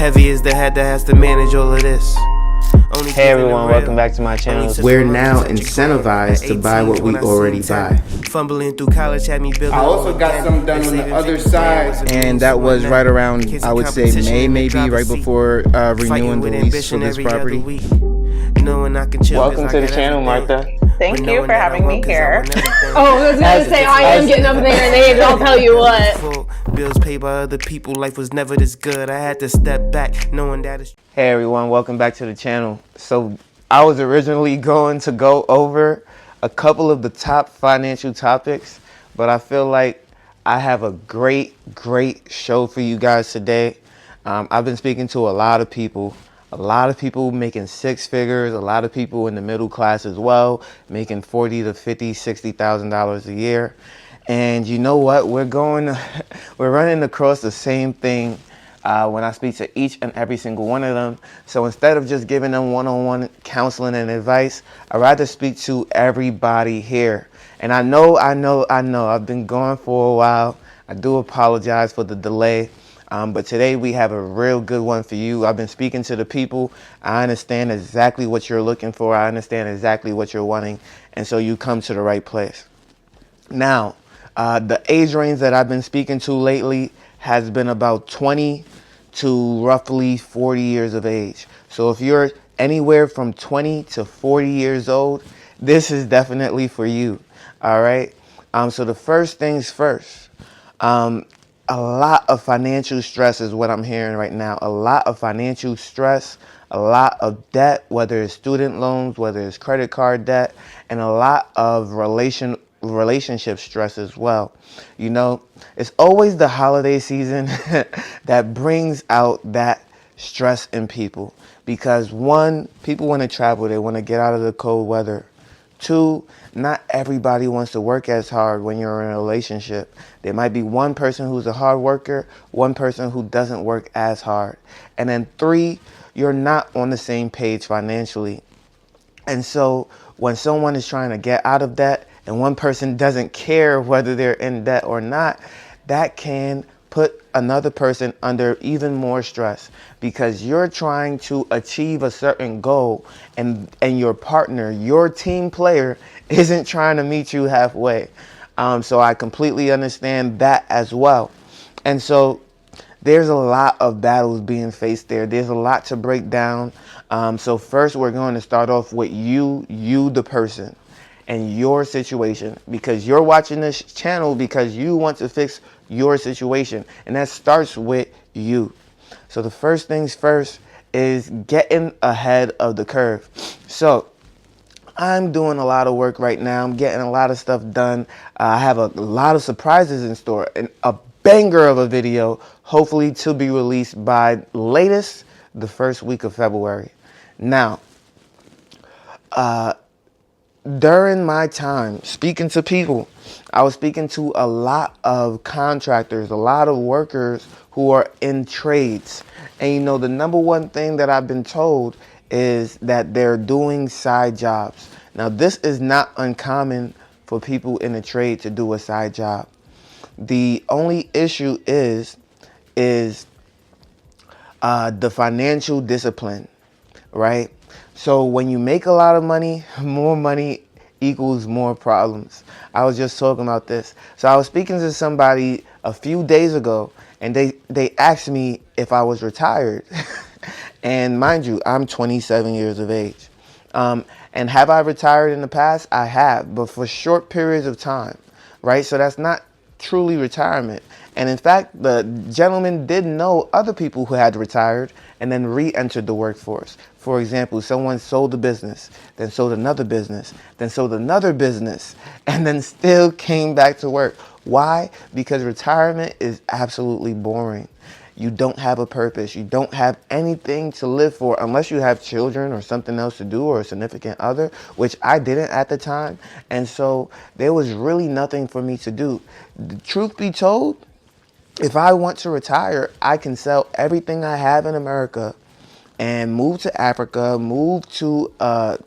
Heavy is the head that has to manage all of this. Hey everyone, welcome back to my channel. We're now incentivized to buy what we already buy. Fumbling through college had me building. I also got some done on the other side. And that was right around, I would say, May, maybe, right before renewing the lease for this property. Welcome to the channel, Martha. Thank you for having me here. Oh, I was going to say, I am getting up in their names, I'll tell you what. Bills paid by other people, life was never this good. I had to step back, knowing that it's... Hey everyone, welcome back to the channel. So I was originally going to go over a couple of the top financial topics, but I feel like I have a great show for you guys today. I've been speaking to a lot of people making six figures, a lot of people in the middle class as well, making $40,000 to $50,000, $60,000 a year. And you know what? We're running across the same thing when I speak to each and every single one of them. So instead of just giving them one-on-one counseling and advice, I'd rather speak to everybody here. And I know, I've been going for a while. I do apologize for the delay. But today we have a real good one for you. I've been speaking to the people. I understand exactly what you're looking for. I understand exactly what you're wanting. And so you come to the right place. Now, the age range that I've been speaking to lately has been about 20 to roughly 40 years of age. So if you're anywhere from 20 to 40 years old, this is definitely for you. All right. So the first things first, a lot of financial stress is what I'm hearing right now. A lot of financial stress, a lot of debt, whether it's student loans, whether it's credit card debt, and a lot of relationship stress as well. You know, it's always the holiday season that brings out that stress in people, because one, people want to travel, they want to get out of the cold weather. Two, not everybody wants to work as hard when you're in a relationship. There might be one person who's a hard worker, one person who doesn't work as hard. And then three, you're not on the same page financially. And so when someone is trying to get out of debt and one person doesn't care whether they're in debt or not, that can put another person under even more stress, because you're trying to achieve a certain goal and your partner, your team player, isn't trying to meet you halfway. So I completely understand that as well. And so there's a lot of battles being faced there. There's a lot to break down. So first we're going to start off with you the person and your situation, because you're watching this channel because you want to fix your situation, and that starts with you. So the first things first is getting ahead of the curve. So I'm doing a lot of work right now. I'm getting a lot of stuff done. I have a lot of surprises in store, and a banger of a video, hopefully to be released by latest the first week of February. Now, during my time speaking to people, I was speaking to a lot of contractors, a lot of workers who are in trades. And you know, the number one thing that I've been told is that they're doing side jobs. Now, this is not uncommon for people in the trade to do a side job. The only issue is the financial discipline, right? So when you make a lot of money, more money equals more problems. I was just talking about this. So I was speaking to somebody a few days ago, and they asked me if I was retired. And mind you, I'm 27 years of age. And have I retired in the past? I have, but for short periods of time, right? So that's not truly retirement. And in fact, the gentleman did know other people who had retired and then re-entered the workforce. For example, someone sold a business, then sold another business, then sold another business, and then still came back to work. Why? Because retirement is absolutely boring. You don't have a purpose. You don't have anything to live for unless you have children or something else to do, or a significant other, which I didn't at the time. And so there was really nothing for me to do. The truth be told, if I want to retire, I can sell everything I have in America and move to Africa, move to a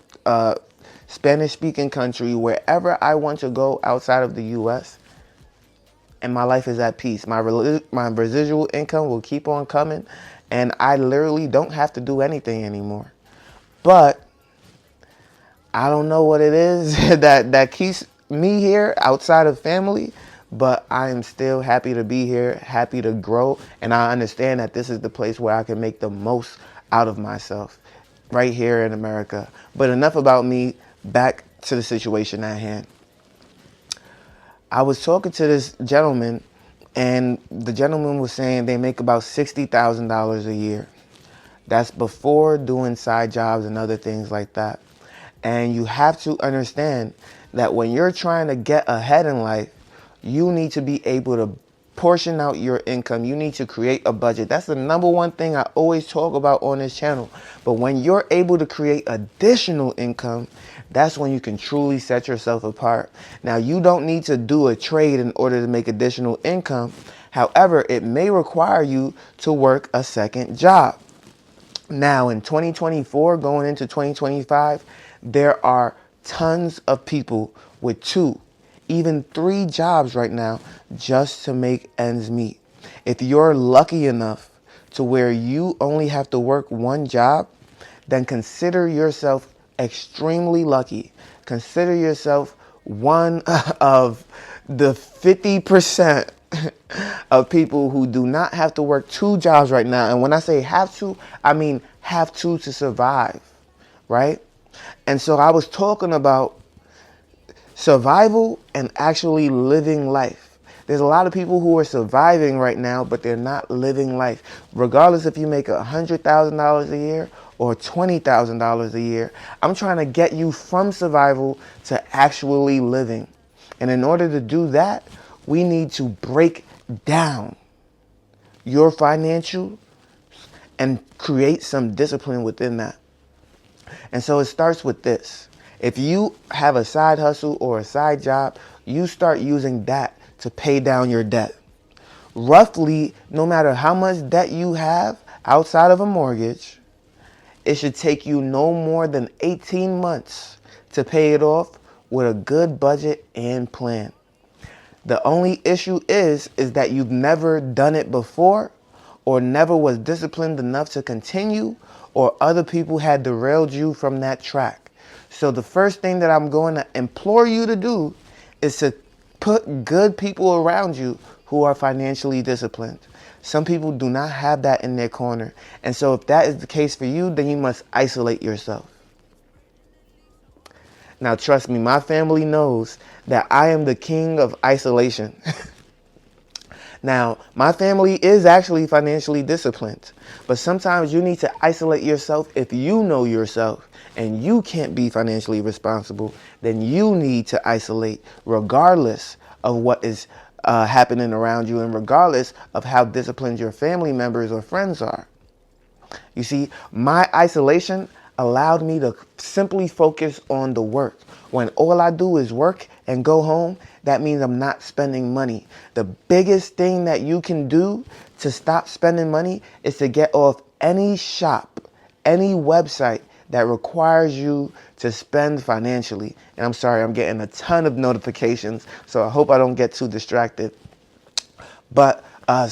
Spanish-speaking country, wherever I want to go outside of the U.S., and my life is at peace. My residual income will keep on coming, and I literally don't have to do anything anymore. But I don't know what it is that keeps me here outside of family, but I am still happy to be here, happy to grow, and I understand that this is the place where I can make the most out of myself, right here in America. But enough about me, back to the situation at hand. I was talking to this gentleman, and the gentleman was saying they make about $60,000 a year. That's before doing side jobs and other things like that. And you have to understand that when you're trying to get ahead in life, you need to be able to portion out your income. You need to create a budget. That's the number one thing I always talk about on this channel. But when you're able to create additional income, that's when you can truly set yourself apart. Now, you don't need to do a trade in order to make additional income. However, it may require you to work a second job. Now, in 2024, going into 2025, there are tons of people with 2, even 3 jobs right now just to make ends meet. If you're lucky enough to where you only have to work 1 job, then consider yourself extremely lucky. Consider yourself one of the 50% of people who do not have to work 2 jobs right now. And when I say have to, I mean have to survive, right? And so I was talking about survival and actually living life. There's a lot of people who are surviving right now, but they're not living life. Regardless if you make $100,000 a year or $20,000 a year, I'm trying to get you from survival to actually living. And in order to do that, we need to break down your financial and create some discipline within that. And so it starts with this. If you have a side hustle or a side job, you start using that to pay down your debt. Roughly, no matter how much debt you have outside of a mortgage, it should take you no more than 18 months to pay it off with a good budget and plan. The only issue is that you've never done it before, or never was disciplined enough to continue, or other people had derailed you from that track. So the first thing that I'm going to implore you to do is to put good people around you who are financially disciplined. Some people do not have that in their corner. And so if that is the case for you, then you must isolate yourself. Now, trust me, my family knows that I am the king of isolation. Now, my family is actually financially disciplined, but sometimes you need to isolate yourself. If you know yourself and you can't be financially responsible, then you need to isolate regardless of what is happening around you and regardless of how disciplined your family members or friends are. You see, my isolation allowed me to simply focus on the work. When all I do is work and go home, that means I'm not spending money. The biggest thing that you can do to stop spending money is to get off any shop, any website that requires you to spend financially. And I'm sorry, I'm getting a ton of notifications, so I hope I don't get too distracted. But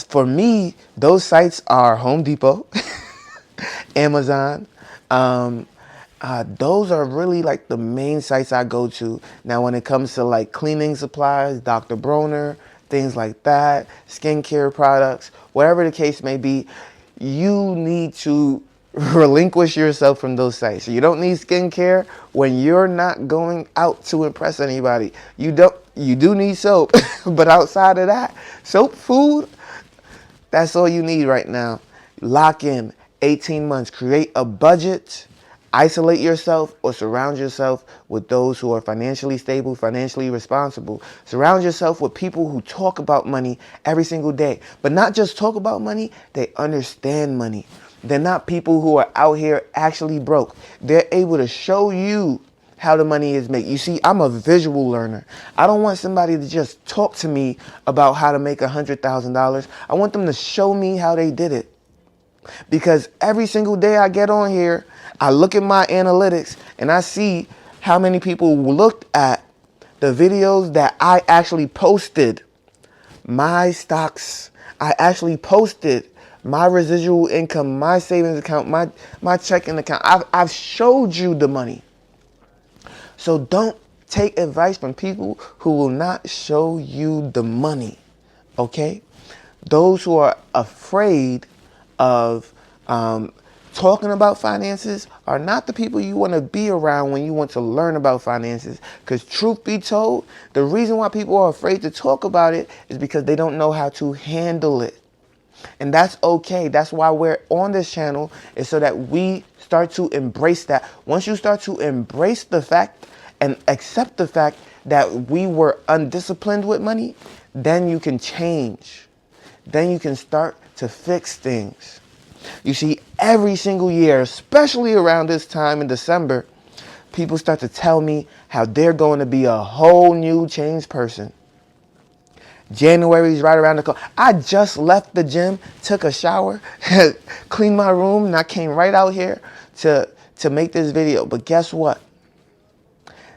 for me, those sites are Home Depot, Amazon. Those are really like the main sites I go to. Now, when it comes to like cleaning supplies, Dr. Broner, things like that, skincare products, whatever the case may be, you need to relinquish yourself from those sites. You don't need skincare when you're not going out to impress anybody. You do need soap, but outside of that, soap, food, that's all you need right now. Lock in 18 months, create a budget, isolate yourself, or surround yourself with those who are financially stable, financially responsible. Surround yourself with people who talk about money every single day, but not just talk about money, they understand money. They're not people who are out here actually broke. They're able to show you how the money is made. You see, I'm a visual learner. I don't want somebody to just talk to me about how to make $100,000. I want them to show me how they did it. Because every single day I get on here, I look at my analytics and I see how many people looked at the videos that I actually posted. My stocks, I actually posted my residual income, my savings account, my checking account. I've showed you the money. So don't take advice from people who will not show you the money, okay? Those who are afraid of talking about finances are not the people you want to be around when you want to learn about finances. Because truth be told, the reason why people are afraid to talk about it is because they don't know how to handle it. And that's okay. That's why we're on this channel, is so that we start to embrace that. Once you start to embrace the fact and accept the fact that we were undisciplined with money, then you can change. Then you can start to fix things. You see, every single year, especially around this time in December, people start to tell me how they're going to be a whole new changed person. January's right around the corner. I just left the gym, took a shower, cleaned my room, and I came right out here to make this video. But guess what?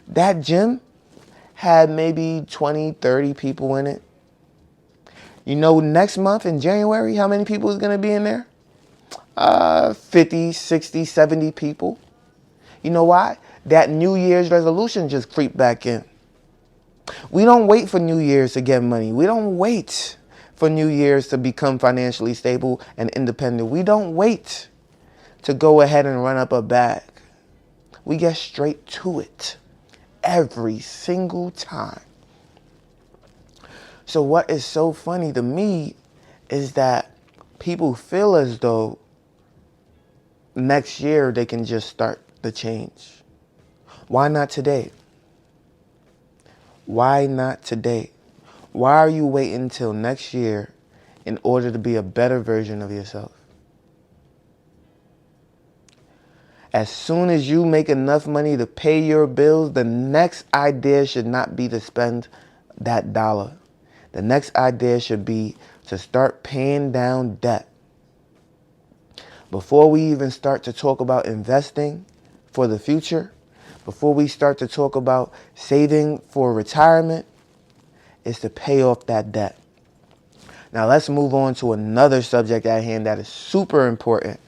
That gym had maybe 20, 30 people in it. You know, next month in January, how many people is going to be in there? 50, 60, 70 people. You know why? That New Year's resolution just creeped back in. We don't wait for New Year's to get money. We don't wait for New Year's to become financially stable and independent. We don't wait to go ahead and run up a bag. We get straight to it every single time. So what is so funny to me is that people feel as though next year they can just start the change. Why not today? Why not today? Why are you waiting until next year in order to be a better version of yourself? As soon as you make enough money to pay your bills, the next idea should not be to spend that dollar. The next idea should be to start paying down debt. Before we even start to talk about investing for the future, before we start to talk about saving for retirement, is to pay off that debt. Now let's move on to another subject at hand that is super important.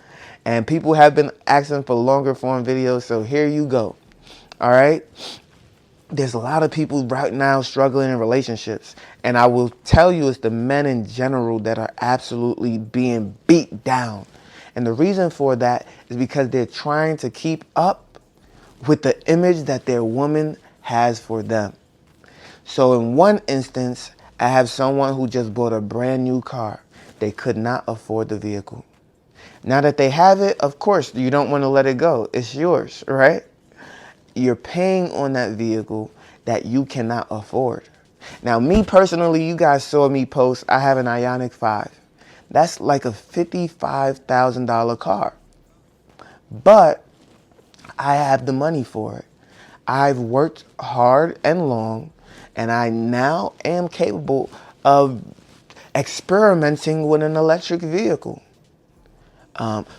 And people have been asking for longer form videos, so here you go. All right? There's a lot of people right now struggling in relationships. And I will tell you, it's the men in general that are absolutely being beat down. And the reason for that is because they're trying to keep up with the image that their woman has for them. So in one instance, I have someone who just bought a brand new car. They could not afford the vehicle. Now that they have it, of course, you don't want to let it go. It's yours, right? You're paying on that vehicle that you cannot afford. Now, me personally, you guys saw me post, I have an Ioniq 5. That's like a $55,000 car. But I have the money for it. I've worked hard and long, and I now am capable of experimenting with an electric vehicle,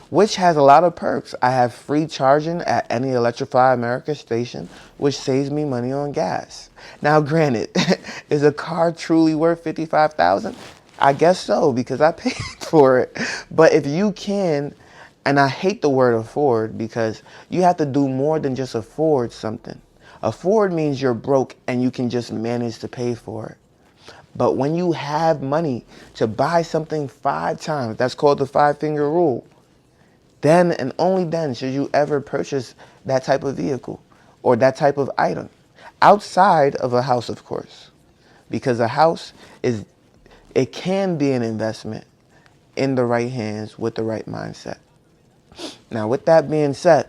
which has a lot of perks. I have free charging at any Electrify America station, which saves me money on gas. Now, granted, is a car truly worth $55,000? I guess so, because I paid for it. But if you can, and I hate the word afford, because you have to do more than just afford something. Afford means you're broke and you can just manage to pay for it. But when you have money to buy something 5 times, that's called the 5-finger rule, then and only then should you ever purchase that type of vehicle or that type of item. Outside of a house, of course. Because a house it can be an investment in the right hands with the right mindset. Now, with that being said,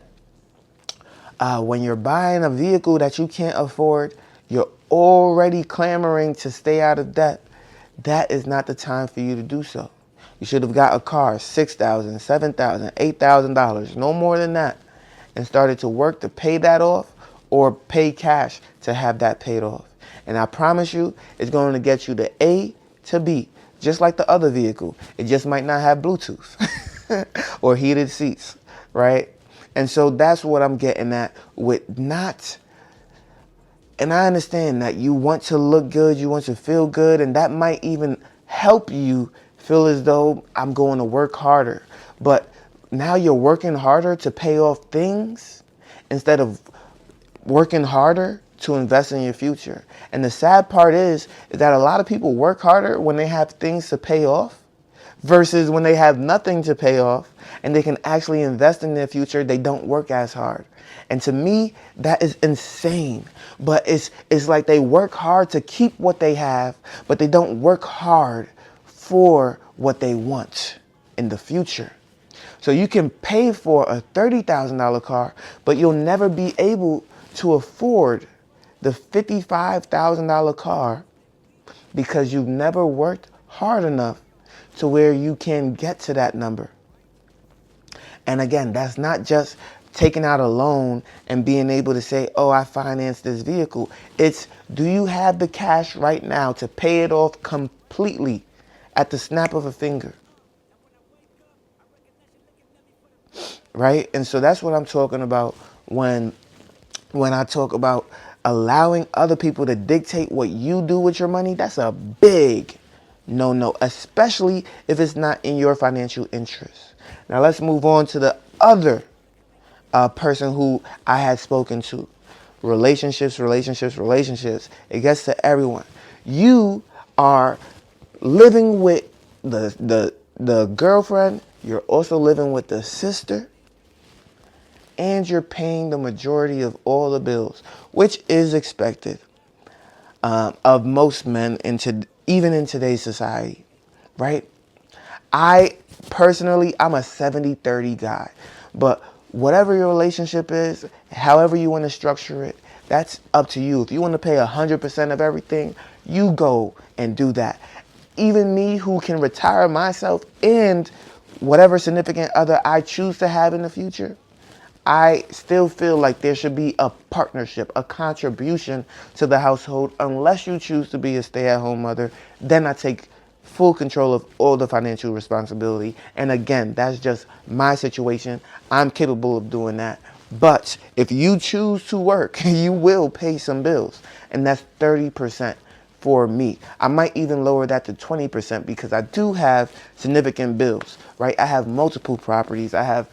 when you're buying a vehicle that you can't afford, you're already clamoring to stay out of debt. That is not the time for you to do so. You should have got a car, $6,000, $7,000, $8,000, no more than that, and started to work to pay that off or pay cash to have that paid off. And I promise you, it's going to get you to A to B, just like the other vehicle. It just might not have Bluetooth or heated seats, right? And so that's what I'm getting at with not. And I understand that you want to look good, you want to feel good, and that might even help you feel as though I'm going to work harder. But now you're working harder to pay off things instead of working harder to invest in your future. And the sad part is that a lot of people work harder when they have things to pay off versus when they have nothing to pay off and they can actually invest in their future. They don't work as hard. And to me, that is insane. But it's like they work hard to keep what they have, but they don't work hard for what they want in the future. So you can pay for a $30,000 car, but you'll never be able to afford the $55,000 car because you've never worked hard enough to where you can get to that number. And again, that's not just taking out a loan and being able to say, oh, I financed this vehicle. It's, do you have the cash right now to pay it off completely at the snap of a finger? Right? And so that's what I'm talking about when I talk about allowing other people to dictate what you do with your money. That's a big no, especially if it's not in your financial interest. Now let's move on to the other person who I had spoken to. Relationships. It gets to everyone. You are living with the girlfriend. You're also living with the sister. And you're paying the majority of all the bills, which is expected of most men, even in today's society, right? I personally, I'm a 70-30 guy. But whatever your relationship is, however you want to structure it, that's up to you. If you want to pay 100% of everything, you go and do that. Even me, who can retire myself and whatever significant other I choose to have in the future, I still feel like there should be a partnership, a contribution to the household. Unless you choose to be a stay-at-home mother, then I take full control of all the financial responsibility. And again, that's just my situation. I'm capable of doing that. But if you choose to work, you will pay some bills. And that's 30% for me. I might even lower that to 20% because I do have significant bills, right? I have multiple properties. I have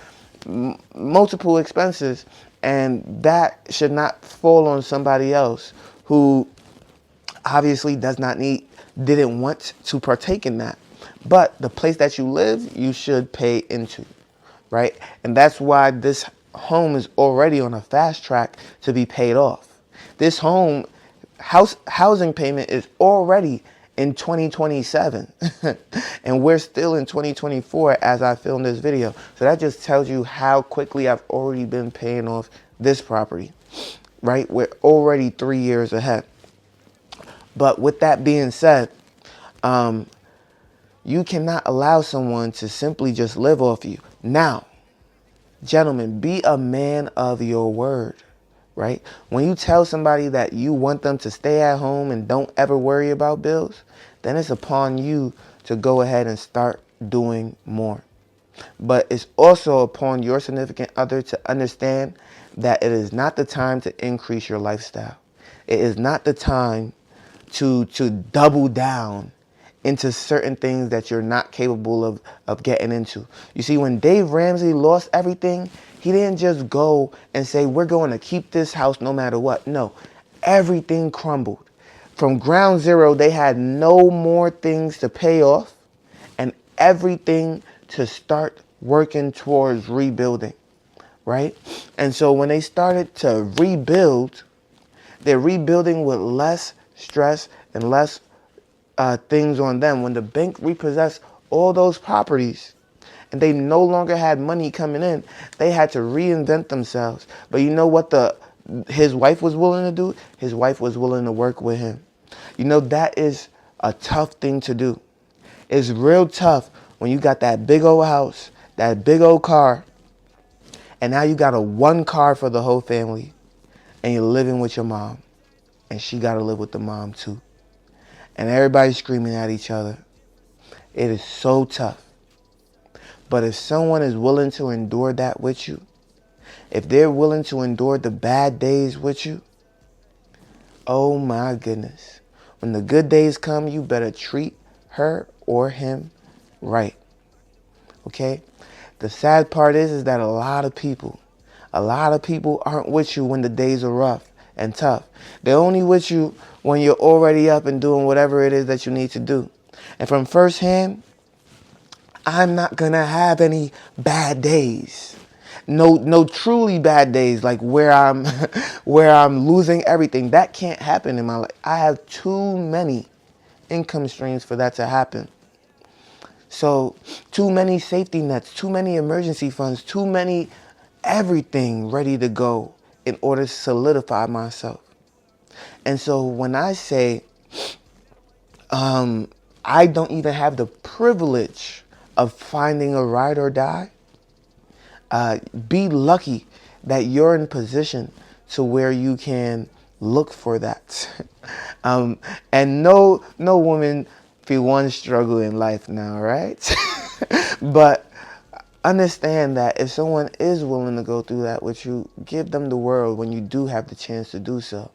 multiple expenses, and that should not fall on somebody else who obviously didn't want to partake in that. But the place that you live, you should pay into, right? And that's why this home is already on a fast track to be paid off. This housing payment is already in 2027 and we're still in 2024 as I film this video. So that just tells you how quickly I've already been paying off this property, right? We're already 3 years ahead. But with that being said, you cannot allow someone to simply just live off you. Now, gentlemen, be a man of your word. Right? When you tell somebody that you want them to stay at home and don't ever worry about bills, then it's upon you to go ahead and start doing more. But it's also upon your significant other to understand that it is not the time to increase your lifestyle. It is not the time to double down into certain things that you're not capable of getting into. You see, when Dave Ramsey lost everything, he didn't just go and say, we're going to keep this house no matter what. No, everything crumbled. From ground zero, they had no more things to pay off and everything to start working towards rebuilding, right? And so when they started to rebuild, they're rebuilding with less stress and less things on them. When the bank repossessed all those properties and they no longer had money coming in, they had to reinvent themselves. But you know what his wife was willing to do? His wife was willing to work with him. You know, that is a tough thing to do. It's real tough when you got that big old house, that big old car, and now you got a one car for the whole family, and you're living with your mom, and she got to live with the mom too. And everybody's screaming at each other. It is so tough. But if someone is willing to endure that with you, if they're willing to endure the bad days with you, oh my goodness. When the good days come, you better treat her or him right. Okay? The sad part is that a lot of people aren't with you when the days are rough and tough. They're only with you when you're already up and doing whatever it is that you need to do. And from firsthand, I'm not gonna have any bad days. No truly bad days like where I'm where I'm losing everything. That can't happen in my life. I have too many income streams for that to happen. So, too many safety nets, too many emergency funds, too many everything ready to go in order to solidify myself. And so when I say I don't even have the privilege of finding a ride or die, be lucky that you're in position to where you can look for that. And no woman feel one struggle in life now, right? But understand that if someone is willing to go through that with you, give them the world when you do have the chance to do so.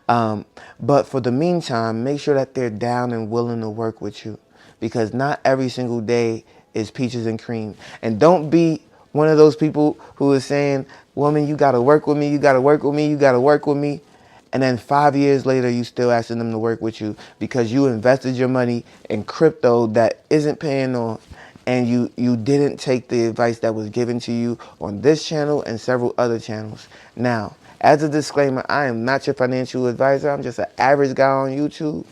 But for the meantime, make sure that they're down and willing to work with you, because not every single day is peaches and cream. And don't be one of those people who is saying, woman, you got to work with me, you got to work with me, you got to work with me. And then 5 years later, you still asking them to work with you because you invested your money in crypto that isn't paying off. And you didn't take the advice that was given to you on this channel and several other channels. Now, as a disclaimer, I am not your financial advisor. I'm just an average guy on YouTube.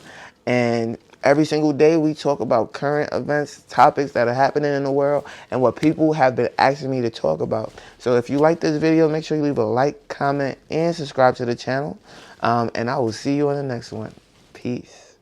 And every single day we talk about current events, topics that are happening in the world, and what people have been asking me to talk about. So if you like this video, make sure you leave a like, comment, and subscribe to the channel. And I will see you on the next one. Peace.